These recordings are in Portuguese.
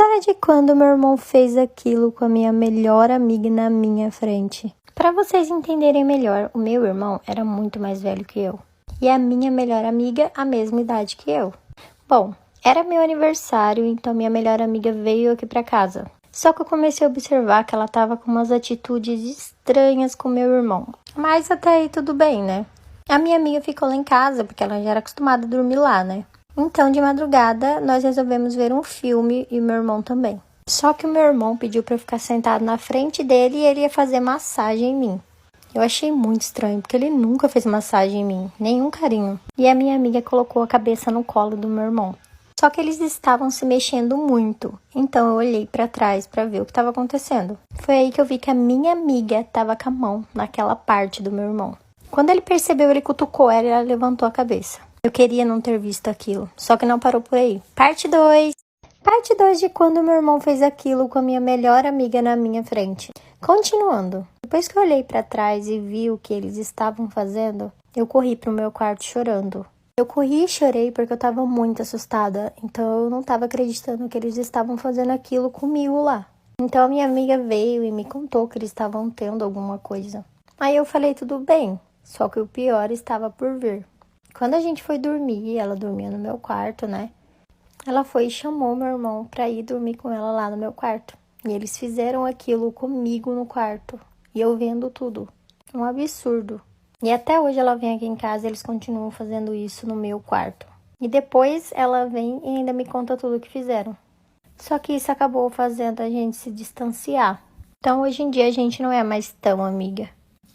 História de quando meu irmão fez aquilo com a minha melhor amiga na minha frente. Para vocês entenderem melhor, o meu irmão era muito mais velho que eu. E a minha melhor amiga, a mesma idade que eu. Bom, era meu aniversário, então minha melhor amiga veio aqui para casa. Só que eu comecei a observar que ela tava com umas atitudes estranhas com meu irmão. Mas até aí tudo bem, né? A minha amiga ficou lá em casa, porque ela já era acostumada a dormir lá, né? Então, de madrugada, nós resolvemos ver um filme e meu irmão também. Só que o meu irmão pediu para eu ficar sentado na frente dele e ele ia fazer massagem em mim. Eu achei muito estranho, porque ele nunca fez massagem em mim, nenhum carinho. E a minha amiga colocou a cabeça no colo do meu irmão. Só que eles estavam se mexendo muito, então eu olhei para trás para ver o que estava acontecendo. Foi aí que eu vi que a minha amiga estava com a mão naquela parte do meu irmão. Quando ele percebeu, ele cutucou ela e ela levantou a cabeça. Eu queria não ter visto aquilo, só que não parou por aí. Parte 2. Parte 2 de quando meu irmão fez aquilo com a minha melhor amiga na minha frente. Continuando. Depois que eu olhei para trás e vi o que eles estavam fazendo, eu corri pro meu quarto chorando. Eu corri e chorei porque eu tava muito assustada, então eu não tava acreditando que eles estavam fazendo aquilo comigo lá. Então a minha amiga veio e me contou que eles estavam tendo alguma coisa. Aí eu falei, tudo bem, só que o pior estava por vir. Quando a gente foi dormir, ela dormia no meu quarto, né? Ela foi e chamou meu irmão pra ir dormir com ela lá no meu quarto. E eles fizeram aquilo comigo no quarto. E eu vendo tudo. Um absurdo. E até hoje ela vem aqui em casa e eles continuam fazendo isso no meu quarto. E depois ela vem e ainda me conta tudo o que fizeram. Só que isso acabou fazendo a gente se distanciar. Então hoje em dia a gente não é mais tão amiga.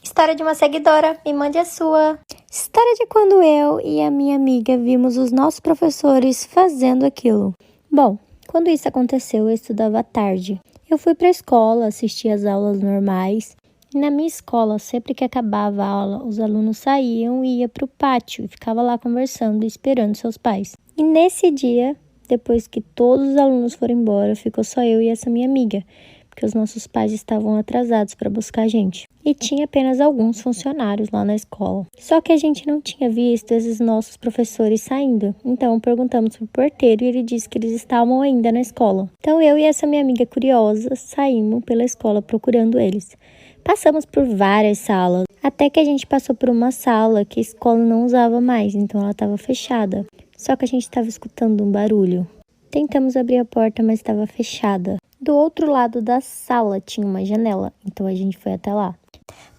História de uma seguidora, me mande a sua. História de quando eu e a minha amiga vimos os nossos professores fazendo aquilo. Bom, quando isso aconteceu, eu estudava à tarde. Eu fui para a escola, assisti às aulas normais. E na minha escola, sempre que acabava a aula, os alunos saíam e iam para o pátio e ficavam lá conversando e esperando seus pais. E nesse dia, depois que todos os alunos foram embora, ficou só eu e essa minha amiga, porque os nossos pais estavam atrasados para buscar a gente. E tinha apenas alguns funcionários lá na escola. Só que a gente não tinha visto esses nossos professores saindo. Então perguntamos pro porteiro e ele disse que eles estavam ainda na escola. Então eu e essa minha amiga curiosa saímos pela escola procurando eles. Passamos por várias salas, até que a gente passou por uma sala que a escola não usava mais, então ela estava fechada. Só que a gente estava escutando um barulho. Tentamos abrir a porta, mas estava fechada. Do outro lado da sala tinha uma janela, então a gente foi até lá.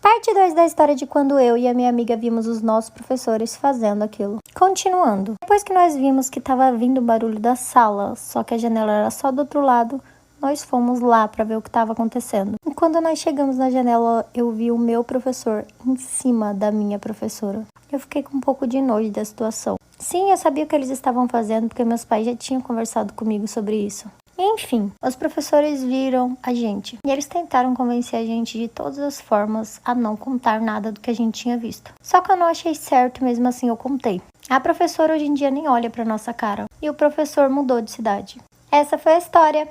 Parte 2 da história de quando eu e a minha amiga vimos os nossos professores fazendo aquilo. Continuando. Depois que nós vimos que estava vindo o barulho da sala, só que a janela era só do outro lado, nós fomos lá para ver o que estava acontecendo. E quando nós chegamos na janela, eu vi o meu professor em cima da minha professora. Eu fiquei com um pouco de nojo da situação. Sim, eu sabia o que eles estavam fazendo, porque meus pais já tinham conversado comigo sobre isso. Enfim, os professores viram a gente e eles tentaram convencer a gente de todas as formas a não contar nada do que a gente tinha visto. Só que eu não achei certo, mesmo assim eu contei. A professora hoje em dia nem olha pra nossa cara e o professor mudou de cidade. Essa foi a história.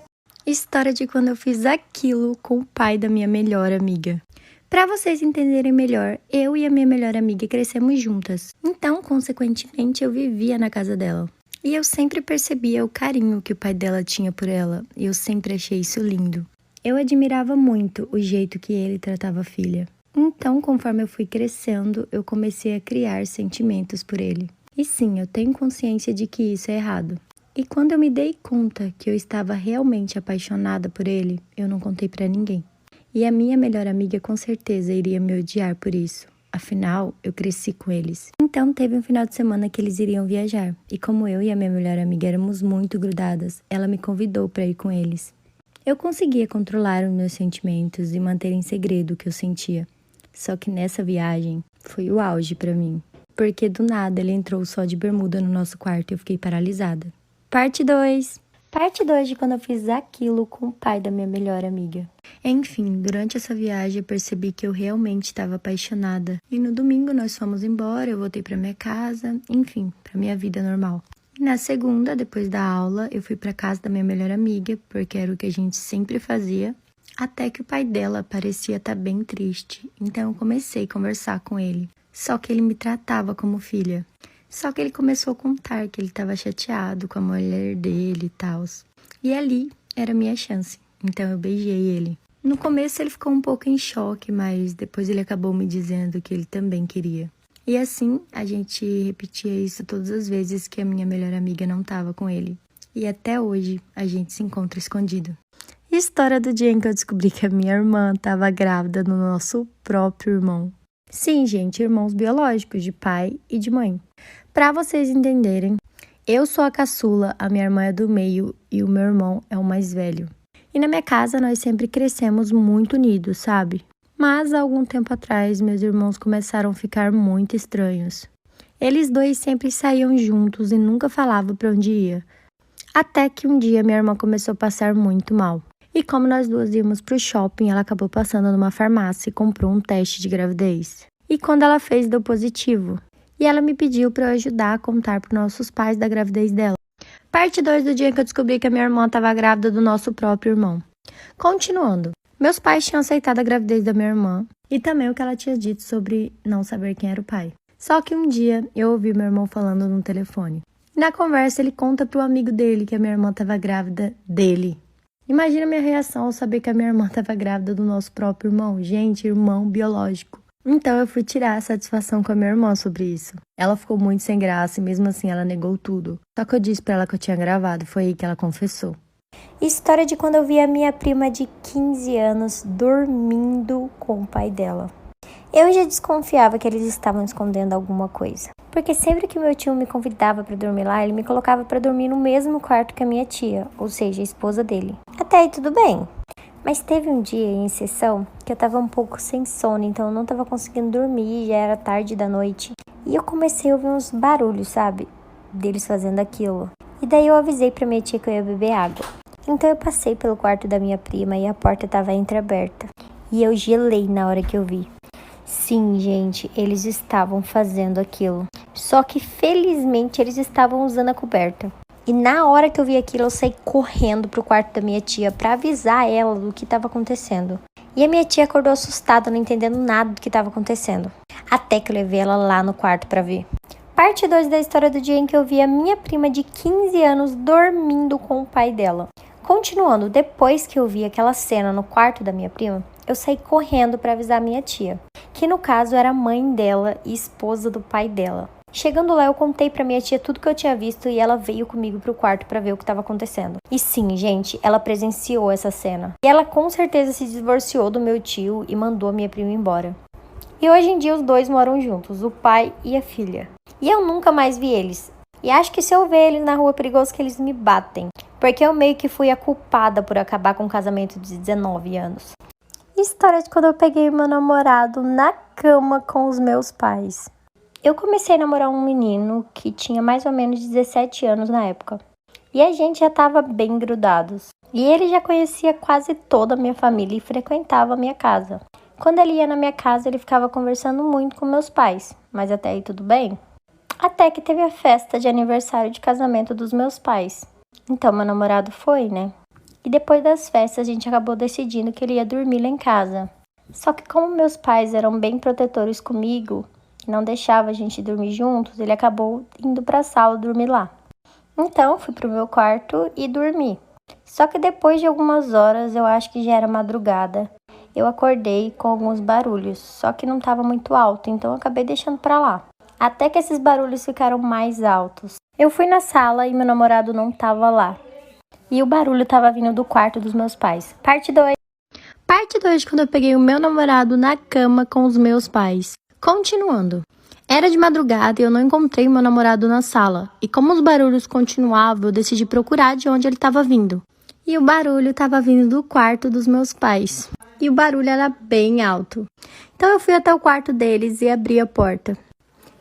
História de quando eu fiz aquilo com o pai da minha melhor amiga. Para vocês entenderem melhor, eu e a minha melhor amiga crescemos juntas. Então, consequentemente, eu vivia na casa dela. E eu sempre percebia o carinho que o pai dela tinha por ela, e eu sempre achei isso lindo. Eu admirava muito o jeito que ele tratava a filha. Então, conforme eu fui crescendo, eu comecei a criar sentimentos por ele. E sim, eu tenho consciência de que isso é errado. E quando eu me dei conta que eu estava realmente apaixonada por ele, eu não contei pra ninguém. E a minha melhor amiga com certeza iria me odiar por isso. Afinal, eu cresci com eles. Então, teve um final de semana que eles iriam viajar. E como eu e a minha melhor amiga éramos muito grudadas, ela me convidou para ir com eles. Eu conseguia controlar os meus sentimentos e manter em segredo o que eu sentia. Só que nessa viagem, foi o auge para mim. Porque do nada ele entrou só de bermuda no nosso quarto e eu fiquei paralisada. Parte 2. Parte 2 de quando eu fiz aquilo com o pai da minha melhor amiga. Enfim, durante essa viagem eu percebi que eu realmente estava apaixonada. E no domingo nós fomos embora, eu voltei para minha casa, enfim, para minha vida normal. E na segunda, depois da aula, eu fui para casa da minha melhor amiga, porque era o que a gente sempre fazia. Até que o pai dela parecia estar bem triste, então eu comecei a conversar com ele. Só que ele me tratava como filha. Só que ele começou a contar que ele estava chateado com a mulher dele e tal. E ali era a minha chance. Então eu beijei ele. No começo ele ficou um pouco em choque, mas depois ele acabou me dizendo que ele também queria. E assim a gente repetia isso todas as vezes que a minha melhor amiga não estava com ele. E até hoje a gente se encontra escondido. História do dia em que eu descobri que a minha irmã estava grávida do nosso próprio irmão. Sim, gente, irmãos biológicos, de pai e de mãe. Para vocês entenderem, eu sou a caçula, a minha irmã é do meio e o meu irmão é o mais velho. E na minha casa nós sempre crescemos muito unidos, sabe? Mas há algum tempo atrás, meus irmãos começaram a ficar muito estranhos. Eles dois sempre saíam juntos e nunca falavam para onde ia. Até que um dia minha irmã começou a passar muito mal. E como nós duas íamos para o shopping, ela acabou passando numa farmácia e comprou um teste de gravidez. E quando ela fez, deu positivo. E ela me pediu para eu ajudar a contar para nossos pais da gravidez dela. Parte 2 do dia que eu descobri que a minha irmã estava grávida do nosso próprio irmão. Continuando. Meus pais tinham aceitado a gravidez da minha irmã e também o que ela tinha dito sobre não saber quem era o pai. Só que um dia eu ouvi meu irmão falando no telefone. E na conversa ele conta pro amigo dele que a minha irmã estava grávida dele. Imagina a minha reação ao saber que a minha irmã estava grávida do nosso próprio irmão. Gente, irmão biológico. Então eu fui tirar a satisfação com a minha irmã sobre isso. Ela ficou muito sem graça e mesmo assim ela negou tudo. Só que eu disse pra ela que eu tinha gravado e foi aí que ela confessou. História de quando eu vi a minha prima de 15 anos dormindo com o pai dela. Eu já desconfiava que eles estavam escondendo alguma coisa. Porque sempre que meu tio me convidava para dormir lá, ele me colocava para dormir no mesmo quarto que a minha tia, ou seja, a esposa dele. Até aí tudo bem. Mas teve um dia em sessão que eu tava um pouco sem sono, então eu não tava conseguindo dormir, já era tarde da noite. E eu comecei a ouvir uns barulhos, sabe? Deles fazendo aquilo. E daí eu avisei pra minha tia que eu ia beber água. Então eu passei pelo quarto da minha prima e a porta estava entreaberta. E eu gelei na hora que eu vi. Sim, gente, eles estavam fazendo aquilo. Só que felizmente eles estavam usando a coberta. E na hora que eu vi aquilo, eu saí correndo pro quarto da minha tia pra avisar ela do que estava acontecendo. E a minha tia acordou assustada, não entendendo nada do que estava acontecendo. Até que eu levei ela lá no quarto pra ver. Parte 2 da história do dia em que eu vi a minha prima de 15 anos dormindo com o pai dela. Continuando, depois que eu vi aquela cena no quarto da minha prima, eu saí correndo para avisar a minha tia, que no caso era a mãe dela e esposa do pai dela. Chegando lá, eu contei pra minha tia tudo que eu tinha visto e ela veio comigo pro quarto pra ver o que estava acontecendo. E sim, gente, ela presenciou essa cena. E ela com certeza se divorciou do meu tio e mandou a minha prima embora. E hoje em dia os dois moram juntos, o pai e a filha. E eu nunca mais vi eles. E acho que se eu ver eles na rua é perigoso que eles me batem. Porque eu meio que fui a culpada por acabar com um casamento de 19 anos. História de quando eu peguei meu namorado na cama com os meus pais. Eu comecei a namorar um menino que tinha mais ou menos 17 anos na época. E a gente já estava bem grudados. E ele já conhecia quase toda a minha família e frequentava a minha casa. Quando ele ia na minha casa, ele ficava conversando muito com meus pais. Mas até aí tudo bem? Até que teve a festa de aniversário de casamento dos meus pais. Então meu namorado foi, né? E depois das festas a gente acabou decidindo que ele ia dormir lá em casa. Só que como meus pais eram bem protetores comigo, não deixava a gente dormir juntos, ele acabou indo pra sala dormir lá. Então, fui pro meu quarto e dormi. Só que depois de algumas horas, eu acho que já era madrugada, eu acordei com alguns barulhos, só que não estava muito alto, então eu acabei deixando pra lá. Até que esses barulhos ficaram mais altos. Eu fui na sala e meu namorado não estava lá. E o barulho estava vindo do quarto dos meus pais. Parte 2. Parte 2 de quando eu peguei o meu namorado na cama com os meus pais. Continuando. Era de madrugada e eu não encontrei meu namorado na sala. E como os barulhos continuavam, eu decidi procurar de onde ele estava vindo. E o barulho estava vindo do quarto dos meus pais. E o barulho era bem alto. Então eu fui até o quarto deles e abri a porta.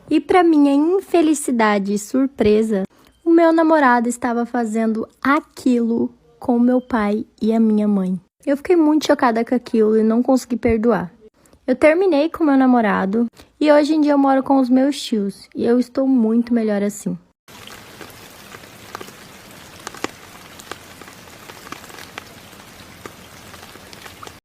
E para minha infelicidade e surpresa, o meu namorado estava fazendo aquilo com meu pai e a minha mãe. Eu fiquei muito chocada com aquilo e não consegui perdoar. Eu terminei com meu namorado e hoje em dia eu moro com os meus tios e eu estou muito melhor assim.